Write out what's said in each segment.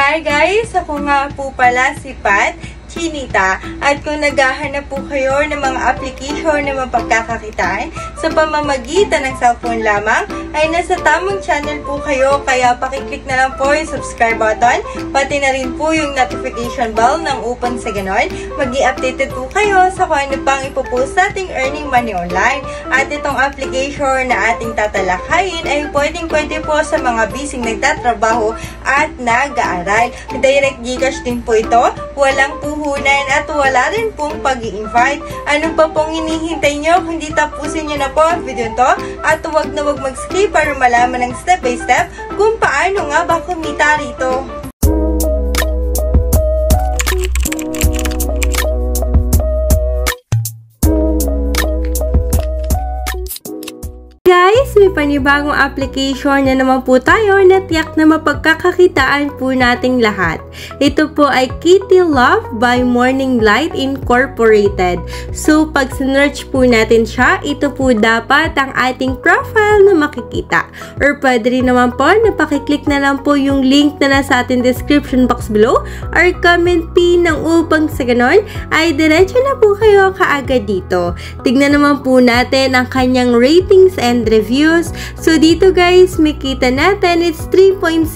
Hi guys! Ako nga po pala si Pat Chinita, at kung naghahanap po kayo ng mga application na mapagkakakitaan sa pamamagitan ng cellphone lamang, ay nasa tamang channel po kayo, kaya pakiclick na lang po yung subscribe button, pati na rin po yung notification bell ng upang sa ganon, mag-i-updated po kayo sa kung ano pang ipopost nating earning money online. At itong application na ating tatalakayin ay pwedeng-pwede po sa mga busy nagtatrabaho at nag-aaral. Direct Gcash din po ito, walang puhunan at wala rin pong pag-i-invite. Ano pa pong hinihintay nyo? Kundi tapusin nyo na po ang video to at huwag na huwag mag-skip para malaman ng step by step kung paano nga ba kumita rito. Guys, may panibagong application na naman po tayo na tiyak na mapagkakakitaan po nating lahat. Ito po ay Kitty Love by Morning Light Incorporated. So, pag sinearch po natin siya, ito po dapat ang ating profile na makikita. Or pwede rin naman po na pakiclick na lang po yung link na nasa ating description box below or comment pin ng upang sa ganon ay diretso na po kayo kaagad dito. Tignan naman po natin ang kanyang ratings and reviews. So, dito guys, makita natin it's 3.0,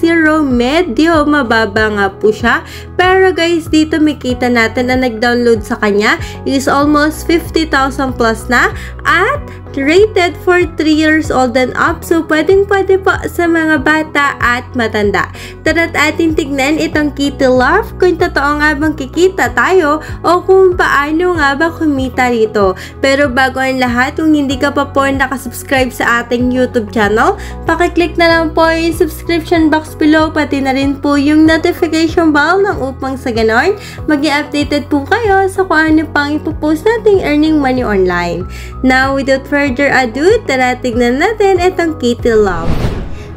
medyo mababa nga po siya. Pero guys, dito makita natin na nag-download sa kanya is almost 50,000 plus na at rated for 3 years old and up. So, pwedeng-pwede po sa mga bata at matanda. Tara't ating tignan itong Kitty Love kung totoo nga bang kikita tayo o kung paano nga ba kumita rito. Pero bago ang lahat, kung hindi ka pa po nakasubscribe sa ating YouTube channel, pakiclick na lang po yung subscription box below, pati na rin po yung notification bell ng upang sa ganon, mag-i-updated po kayo sa kung ano pang ipopost nating earning money online. Now, without further ado, tara tignan natin itong Kitty Love.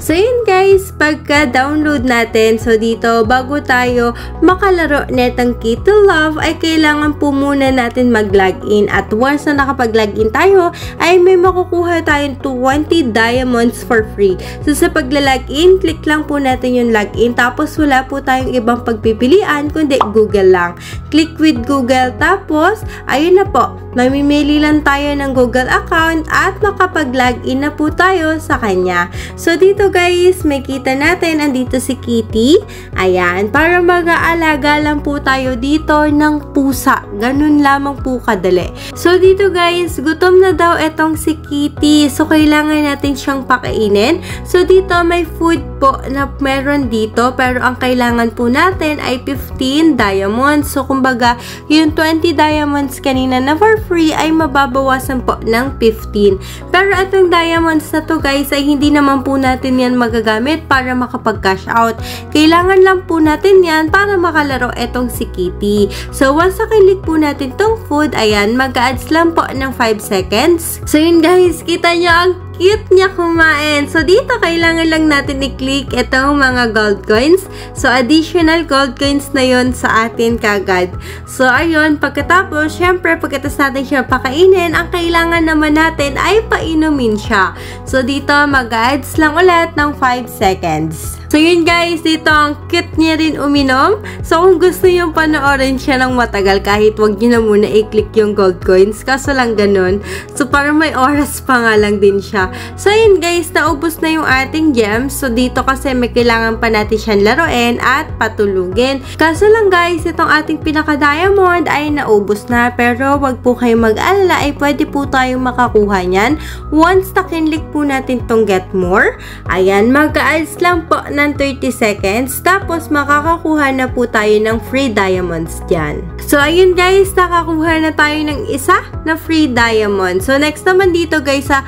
So yun guys, pagka-download natin, so dito bago tayo makalaro netong Kitty Love ay kailangan po muna natin mag-login, at once na nakapag-login tayo ay may makukuha tayong 20 diamonds for free. So sa pagla-login, click lang po natin yung login, tapos wala po tayong ibang pagpipilian kundi Google lang. Click with Google, tapos ayun na po, mamimili lang tayo ng Google account at makapag-login na po tayo sa kanya. So dito guys, makita natin andito si Kitty. Ayan, para mag-aalaga lang po tayo dito ng pusa. Ganun lamang po kadali. So dito guys, gutom na daw etong si Kitty. So kailangan natin siyang pakainin. So dito may food po na meron dito, pero ang kailangan po natin ay 15 diamonds. So kumbaga, yung 20 diamonds kanina na for free ay mababawasan po ng 15. Pero itong diamonds na to guys ay hindi naman po natin yan magagamit para makapag-cash out. Kailangan lang po natin yan para makalaro etong si Kitty. So once na-click po natin tong food, ayan, mag-adds lang po ng 5 seconds. So yun guys, kita nyo ang cute niya kumain. So, dito kailangan lang natin i-click itong mga gold coins. So, additional gold coins na yon sa atin kagad. So, ayun, pagkatapos, syempre, pagkatapos natin siya pakainin, ang kailangan naman natin ay painumin siya. So, dito, mag-adds lang ulit ng 5 seconds. So, yun guys, dito ang cute niya rin uminom. So, kung gusto nyo panoorin siya ng matagal, kahit wag nyo na muna i-click yung gold coins, kaso lang ganun. So, parang may oras pa nga lang din siya. So, yun guys, naubos na yung ating gems. So, dito kasi may kailangan pa natin siyang laruin at patulugin. Kaso lang guys, itong ating pinaka-diamond ay naubos na. Pero, wag po kayong mag-alala, ay pwede po tayong makakuha niyan. Once na-click po natin tong get more, ayan, mag-adds lang po ng 30 seconds. Tapos, makakakuha na po tayo ng free diamonds dyan. So, ayun guys, nakakuha na tayo ng isa na free diamond. So, next naman dito guys sa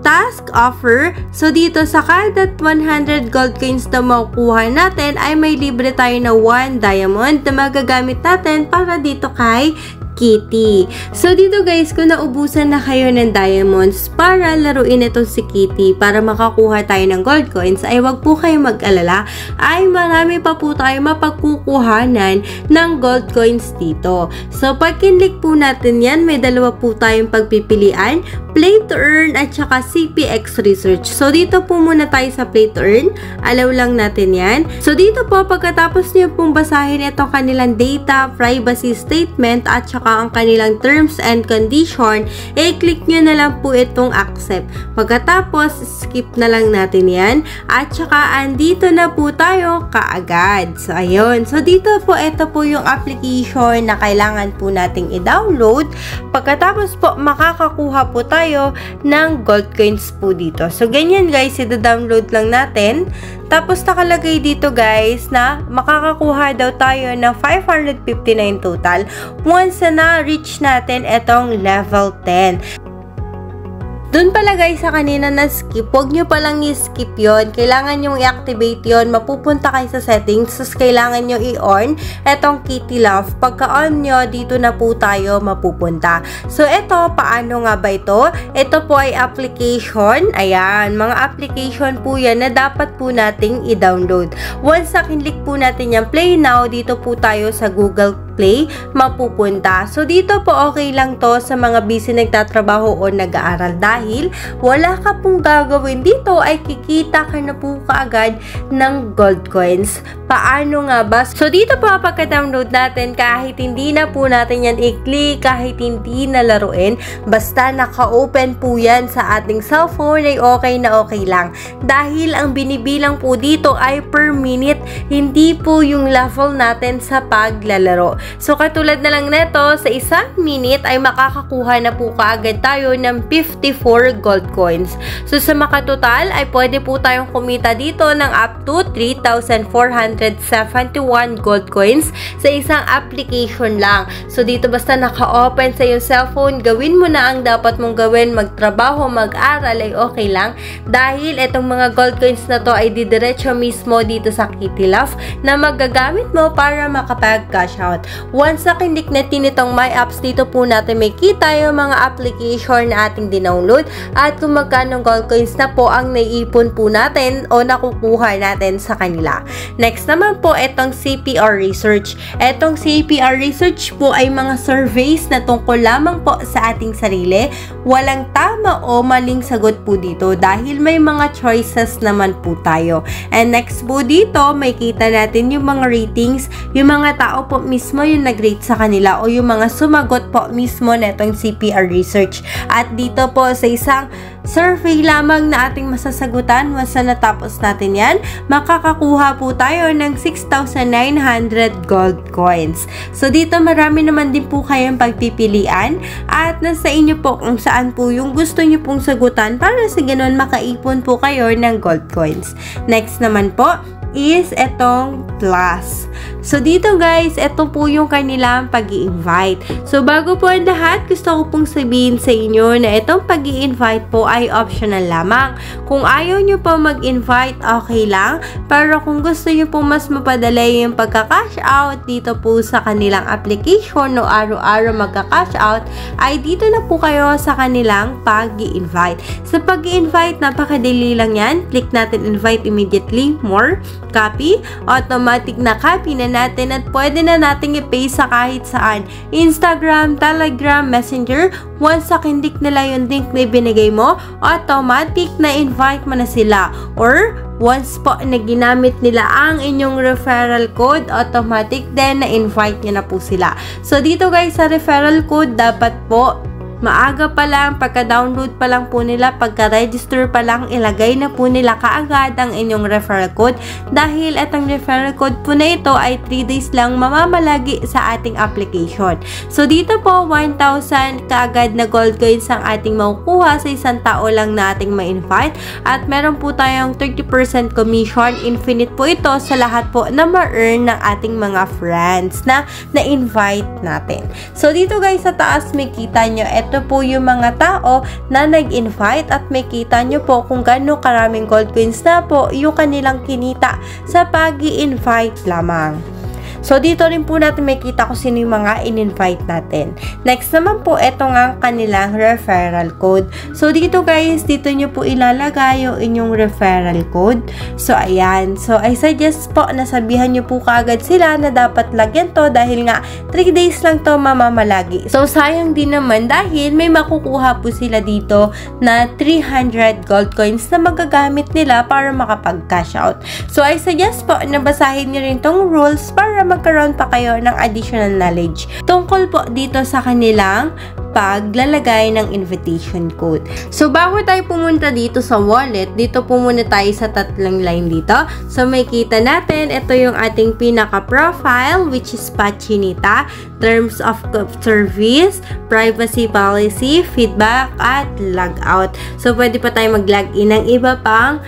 task offer. So, dito sa kada 100 gold coins na makukuha natin ay may libre tayo na 1 diamond na magagamit natin para dito kay Kitty. So, dito guys, kung naubusan na kayo ng diamonds para laruin itong si Kitty para makakuha tayo ng gold coins, ay wag po kayo mag-alala, ay marami pa po tayo mapagkukuhanan ng gold coins dito. So, pag kinlik po natin yan, may dalawa po tayong pagpipilian. Play to Earn at saka CPX Research. So, dito po muna tayo sa Play to Earn. Allow lang natin yan. So, dito po, pagkatapos nyo pong basahin itong kanilang data, privacy statement, at saka ang kanilang terms and condition, click nyo na lang po itong accept. Pagkatapos, skip na lang natin yan. At saka, andito na po tayo kaagad. So, ayun. So, dito po, ito po yung application na kailangan po nating i-download. Pagkatapos po, makakakuha po tayo ng gold coins po dito. So, ganyan guys, i-download lang natin. Tapos, nakalagay dito guys na makakakuha daw tayo ng 559 total once na reach natin itong level 10. Doon pala guys sa kanina na skip, huwag nyo palang i-skip yon. Kailangan nyo i-activate yon. Mapupunta kayo sa settings. Tapos kailangan nyo i-on etong Kitty Love. Pagka-on nyo, dito na po tayo mapupunta. So ito, paano nga ba ito? Ito po ay application. Ayan, mga application po yan na dapat po nating i-download. Once na kinlik po natin yung play now, dito po tayo sa Google Play mapupunta. So dito po okay lang to sa mga busy nagtatrabaho o nag-aaral dahil wala ka pong gagawin dito ay kikita ka na po kaagad ng gold coins. Paano nga ba? So dito po pagka-download natin kahit hindi na po natin yan i-click, kahit hindi na laruin, basta naka-open po yan sa ating cellphone ay okay na okay lang. Dahil ang binibilang po dito ay per minute, hindi po yung level natin sa paglalaro. So, katulad na lang neto, sa isang minute ay makakakuha na po kaagad tayo ng 54 gold coins. So, sa makatotal ay pwede po tayong kumita dito ng up to 3,471 gold coins sa isang application lang. So, dito basta naka-open sa iyong cellphone, gawin mo na ang dapat mong gawin, magtrabaho, mag-aral ay okay lang. Dahil itong mga gold coins na to ay didiretso mismo dito sa Kitty Love na magagamit mo para makapag-cash out. Once na kinlik natin itong My Apps, dito po natin may kita yung mga application na ating dinownload at kung magkano gold coins na po ang naiipon po natin o nakukuha natin sa kanila. Next naman po, itong CPR Research. Itong CPR Research po ay mga surveys na tungkol lamang po sa ating sarili. Walang tama o maling sagot po dito dahil may mga choices naman po tayo. And next po dito, may kita natin yung mga ratings, yung mga tao po mismo yung nag-rate sa kanila o yung mga sumagot po mismo na itong CPR Research. At dito po sa isang survey lamang na ating masasagutan, once na natapos natin yan, makakakuha po tayo ng 6,900 gold coins. So dito marami naman din po kayong pagpipilian at nasa inyo po kung saan po yung gusto nyo pong sagutan para sa ganun makaipon po kayo ng gold coins. Next naman po is etong plus. So, dito guys, ito po yung kanilang pag-i-invite. So, bago po ang lahat, gusto ko pong sabihin sa inyo na itong pag-i-invite po ay optional lamang. Kung ayaw nyo po mag-invite, okay lang. Pero kung gusto nyo po mas mapadali yung pagka-cash out dito po sa kanilang application no araw-araw magka-cash out, ay dito na po kayo sa kanilang pag-i-invite. Sa pag-i-invite, napakadali lang yan. Click natin invite immediately, more, copy, automatic na copy na natin at pwede na nating i-paste sa kahit saan. Instagram, Telegram, Messenger, once sa kindik nila yung link na ibinigay mo, automatic na invite mo na sila. Or, once po na ginamit nila ang inyong referral code, automatic din na invite nyo na po sila. So, dito guys sa referral code, dapat po maaga pa lang, pagka-download pa lang po nila, pagka-register pa lang, ilagay na po nila kaagad ang inyong referral code dahil itong referral code po na ito ay 3 days lang mamamalagi sa ating application. So, dito po, 1,000 kaagad na gold coins ang ating makukuha sa isang tao lang na ating ma-invite at meron po tayong 30% commission. Infinite po ito sa lahat po na ma-earn ng ating mga friends na na-invite natin. So, dito guys sa taas, may kita nyo, ito po yung mga tao na nag-invite at may kita nyo po kung gaano karaming gold coins na po yung kanilang kinita sa pag-i-invite lamang. So, dito rin po natin makita kung sino yung mga in-invite natin. Next naman po, ito nga kanilang referral code. So, dito guys, dito nyo po ilalagay yung inyong referral code. So, ayan. So, I suggest po na sabihan nyo po kaagad sila na dapat lagyan to dahil nga 3 days lang to mamamalagi. So, sayang din naman dahil may makukuha po sila dito na 300 gold coins na magagamit nila para makapag-cash out. So, I suggest po na basahin nyo rin tong rules para magkaroon pa kayo ng additional knowledge tungkol po dito sa kanilang paglalagay ng invitation code. So, bago tayo pumunta dito sa wallet, dito po muna tayo sa tatlong line dito. So, may kita natin, ito yung ating pinaka-profile, which is Pachinita, terms of service, privacy policy, feedback, at logout. So, pwede pa tayo mag-login ng iba pang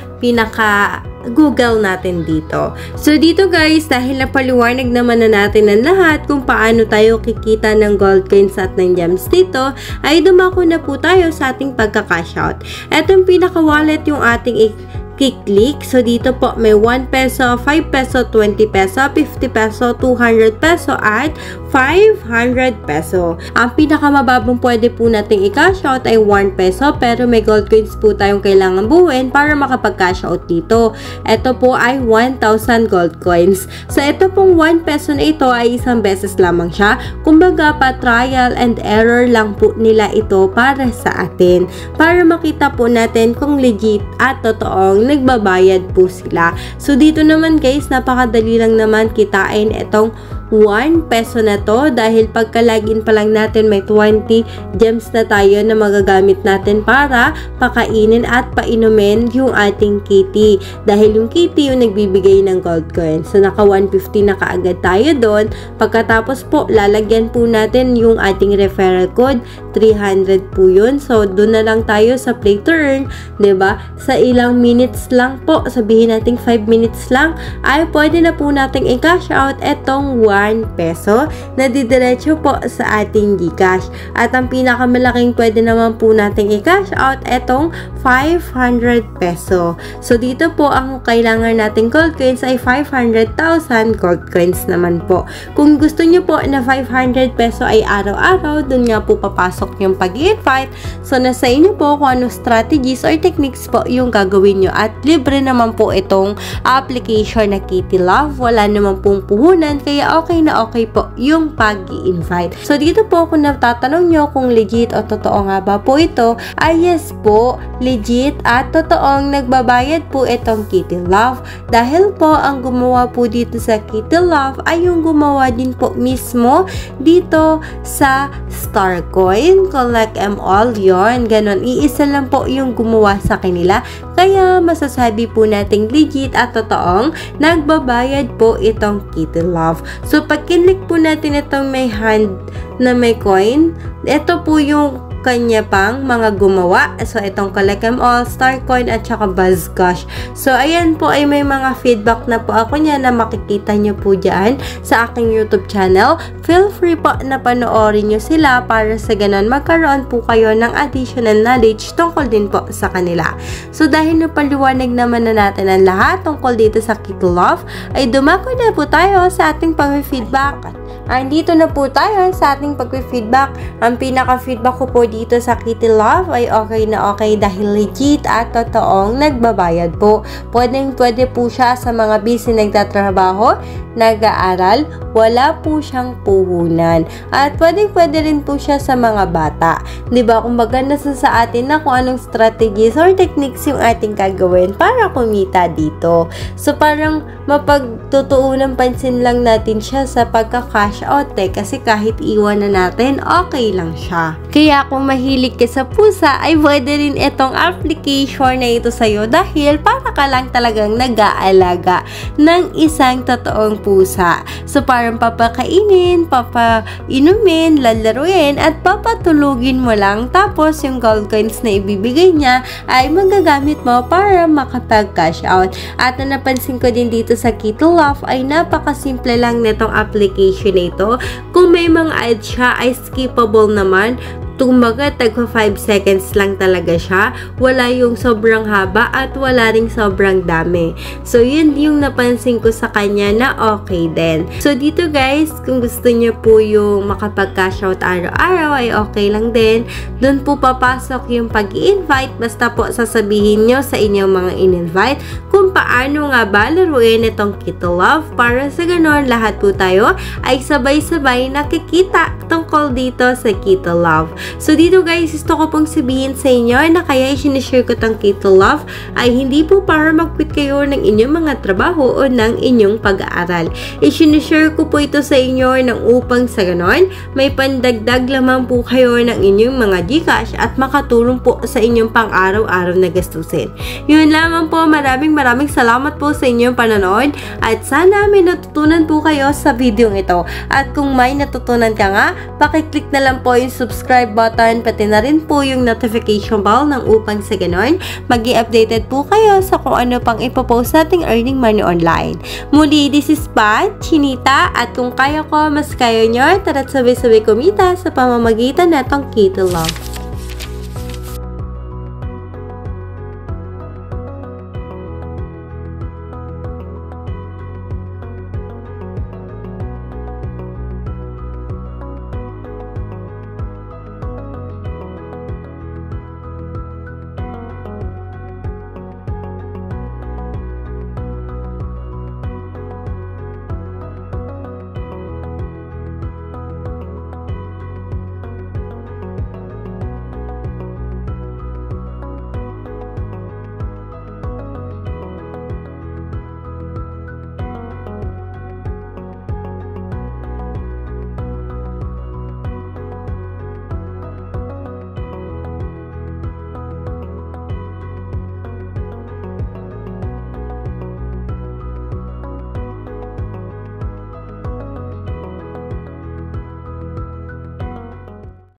Google natin dito. So, dito guys, dahil napaliwanag naman na natin ang lahat kung paano tayo kikita ng gold coins at ng gems dito, ay dumako na po tayo sa ating pagka-cash out. Etong pinaka-wallet yung ating i-click. So, dito po may 1 peso, 5 peso, 20 peso, 50 peso, 200 peso, at 500 peso. Ang pinakamababang pwede po nating i-cash out ay 1 peso, pero may gold coins po tayong kailangan buuin para makapag-cash out dito. Ito po ay 1,000 gold coins. So, ito pong 1 peso na ito ay isang beses lamang siya. Kumbaga pa, trial and error lang po nila ito para sa atin. Para makita po natin kung legit at totoong nagbabayad po sila. So, dito naman guys, napakadali lang naman kitain itong 1 peso na to dahil pagka-login pa lang natin may 20 gems na tayo na magagamit natin para pakainin at painumin yung ating kitty. Dahil yung kitty yung nagbibigay ng gold coin. So, naka 150 na kaagad tayo doon. Pagkatapos po, lalagyan po natin yung ating referral code. 300 po yun. So, doon na lang tayo sa play to earn. 'Di ba? Sa ilang minutes lang po, sabihin natin 5 minutes lang, ay pwede na po nating i-cash out etong 1 peso na didiretso po sa ating GCash. At ang pinakamalaking pwede naman po nating i-cash out etong 500 peso. So, dito po ang kailangan nating gold coins ay 500,000 gold coins naman po. Kung gusto nyo po na 500 peso ay araw-araw, dun nga po papasok yung pag-invite. So, nasa inyo po kung anong strategies or techniques po yung gagawin nyo. At libre naman po itong application na Kitty Love. Wala naman pong puhunan, kaya okay na okay po yung pag-i-invite. So, dito po kung natatanong nyo kung legit o totoo nga ba po ito, ay yes po, legit at totoong nagbabayad po itong Kitty Love. Dahil po, ang gumawa po dito sa Kitty Love ay yung gumawa din po mismo dito sa Starcoin. Collect them all, yon ganon. Iisa lang po yung gumawa sa kanila. Kaya masasabi po nating legit at totoong nagbabayad po itong Kitty Love. So, pag kinlik po natin itong may hand na may coin, ito po yung kanya pang mga gumawa. So, itong Collect them all, Starcoin, at saka Buzzcash. So, ayan po ay may mga feedback na po ako niya na makikita nyo po dyan sa aking YouTube channel. Feel free po na panoorin nyo sila para sa ganon magkaroon po kayo ng additional knowledge tungkol din po sa kanila. So, dahil napaliwanag naman na natin ang lahat tungkol dito sa Kitty Love, ay dumako na po tayo sa ating pag-feedback. Andito na po tayo sa ating pag-feedback. Ang pinaka-feedback ko po dito sa Kitty Love ay okay na okay dahil legit at totoong nagbabayad po. Pwede po siya sa mga busy nagtatrabaho, nag-aaral, wala po siyang puhunan. At pwede rin po siya sa mga bata. Diba? Kumbaga nasa sa atin na kung anong strategies or techniques yung ating gagawin para kumita dito. So, parang mapagtutuunan pansin lang natin siya sa pagka-cash out kasi kahit iwan na natin, okay lang siya. Kaya kung mahilig ka sa pusa, ay pwede rin itong application na ito sa'yo dahil para ka lang talagang nag-aalaga ng isang totoong pusa. So, parang papakainin, papainumin, lalaruin, at papatulugin mo lang. Tapos, yung gold coins na ibibigay niya ay magagamit mo para makapag-cash out. At napansin ko din dito sa Kitty Love ay napakasimple lang nitong application na ito. Kung may mga ads siya ay skippable naman. Tumaga, tagpa 5 seconds lang talaga siya. Wala yung sobrang haba at wala ring sobrang dami. So, yun yung napansin ko sa kanya na okay din. So, dito guys, kung gusto niyo po yung makapag-cash out araw-araw ay okay lang din. Doon po papasok yung pag-i-invite. Basta po sasabihin nyo sa inyong mga in-invite kung paano nga ba laruin itong Kitty Love para sa ganon lahat po tayo ay sabay-sabay nakikita tungkol dito sa Kitty Love. So, dito guys, gusto ko pong sabihin sa inyo na kaya i-share ko tong Kitty Love ay hindi po para mag-quit kayo ng inyong mga trabaho o ng inyong pag-aaral. I-share ko po ito sa inyo ng upang sa ganon, may pandagdag lamang po kayo ng inyong mga GCash at makatulong po sa inyong pang-araw-araw na gastusin. Yun lamang po, maraming salamat po sa inyong panonood at sana may natutunan po kayo sa video ito. At kung may natutunan ka nga, pakiclick na lang po yung subscribe button, pati na rin po yung notification bell ng upang sa ganon, mag-i-updated po kayo sa kung ano pang ipopost nating earning money online. Muli, this is Pat, Chinita, at kung kaya ko, mas kaya nyo, tara't sabay-sabay kumita sa pamamagitan natong Kitty Love.